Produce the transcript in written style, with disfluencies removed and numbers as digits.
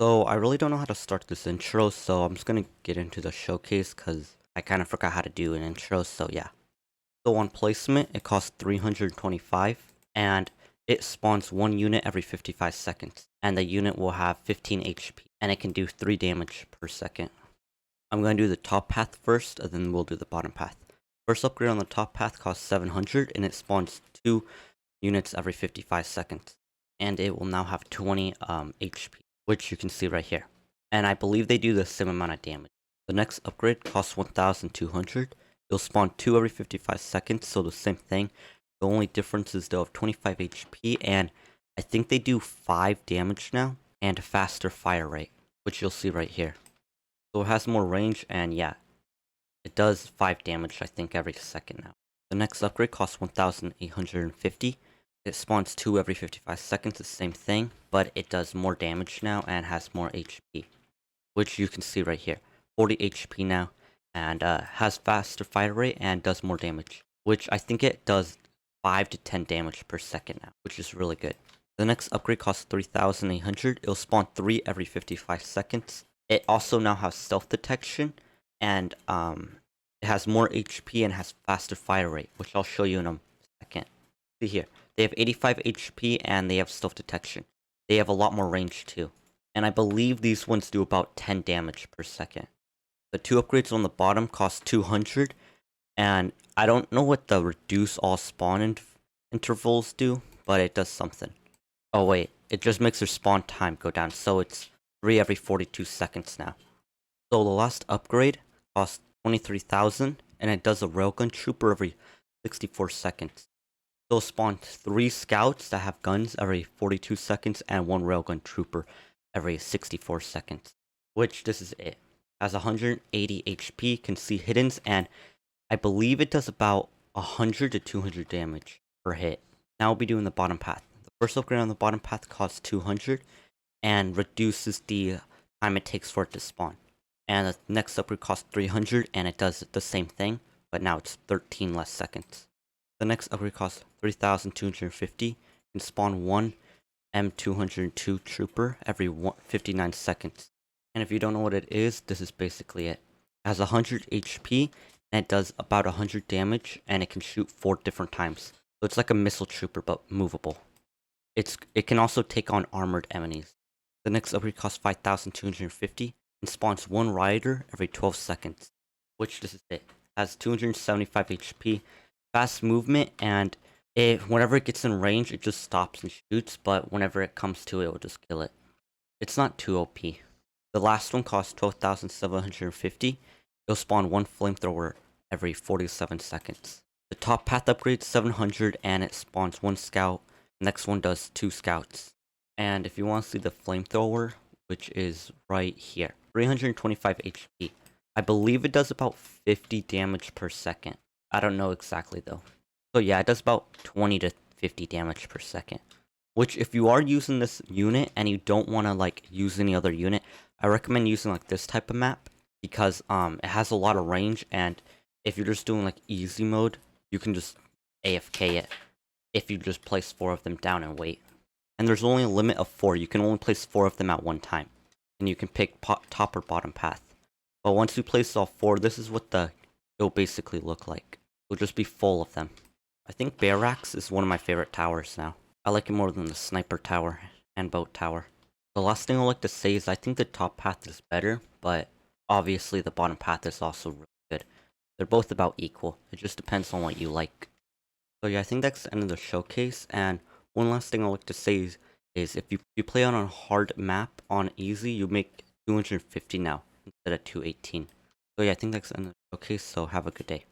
So I really don't know how to start this intro, so I'm just gonna get into the showcase because I kind of forgot how to do an intro, so yeah. So on placement, it costs 325, and it spawns one unit every 55 seconds, and the unit will have 15 HP, and it can do 3 damage per second. I'm gonna do the top path first, and then we'll do the bottom path. First upgrade on the top path costs 700, and it spawns 2 units every 55 seconds, and it will now have 20 HP, which you can see right here. And I believe they do the same amount of damage. The next upgrade costs 1200. It'll spawn 2 every 55 seconds, so the same thing. The only difference is they'll have 25 HP, and I think they do 5 damage now, and a faster fire rate, which you'll see right here. So it has more range, and yeah, it does 5 damage, I think, every second now. The next upgrade costs 1850. It spawns 2 every 55 seconds, the same thing, but it does more damage now and has more HP, which you can see right here. 40 HP now, and has faster fire rate and does more damage, which I think it does 5 to 10 damage per second now, which is really good. The next upgrade costs 3800. It'll spawn 3 every 55 seconds. It also now has stealth detection, and it has more HP and has faster fire rate, which I'll show you in a second. See here. They have 85 HP and they have stealth detection. They have a lot more range too. And I believe these ones do about 10 damage per second. The 2 upgrades on the bottom cost 200. And I don't know what the reduce all spawn intervals do, but it does something. Oh wait, it just makes their spawn time go down. So it's 3 every 42 seconds now. So the last upgrade costs 23,000 and it does a railgun trooper every 64 seconds. They'll spawn 3 scouts that have guns every 42 seconds and 1 railgun trooper every 64 seconds. Which, this is it. Has 180 HP, can see hiddens, and I believe it does about 100 to 200 damage per hit. Now we'll be doing the bottom path. The first upgrade on the bottom path costs 200 and reduces the time it takes for it to spawn. And the next upgrade costs 300 and it does the same thing, but now it's 13 less seconds. The next upgrade costs 3250. Can spawn 1 M202 trooper every 59 seconds. And if you don't know what it is, this is basically it. It has 100 HP and it does about 100 damage and it can shoot 4 different times. So it's like a missile trooper but movable. It can also take on armored enemies. The next upgrade costs 5250 and spawns 1 rider every 12 seconds. Which this is it. Has 275 HP. Fast movement, and whenever it gets in range, it just stops and shoots, but whenever it comes to it, it will just kill it. It's not too OP. The last one costs 12,750. It'll spawn 1 flamethrower every 47 seconds. The top path upgrades 700, and it spawns 1 scout. The next one does 2 scouts. And if you want to see the flamethrower, which is right here, 325 HP. I believe it does about 50 damage per second. I don't know exactly though. So yeah, it does about 20 to 50 damage per second. Which, if you are using this unit and you don't want to like use any other unit, I recommend using like this type of map because it has a lot of range, and if you're just doing like easy mode, you can just AFK it if you just place 4 of them down and wait. And there's only a limit of 4. You can only place 4 of them at one time, and you can pick top or bottom path. But once you place all 4, this is what it'll basically look like. It'll just be full of them. I think Barracks is one of my favorite towers now. I like it more than the sniper tower and boat tower. The last thing I'd like to say is I think the top path is better, but obviously the bottom path is also really good. They're both about equal. It just depends on what you like. So yeah, I think that's the end of the showcase. And one last thing I'd like to say is if you play on a hard map on easy, you make 250 now instead of 218. So yeah, I think that's the end of the showcase, so have a good day.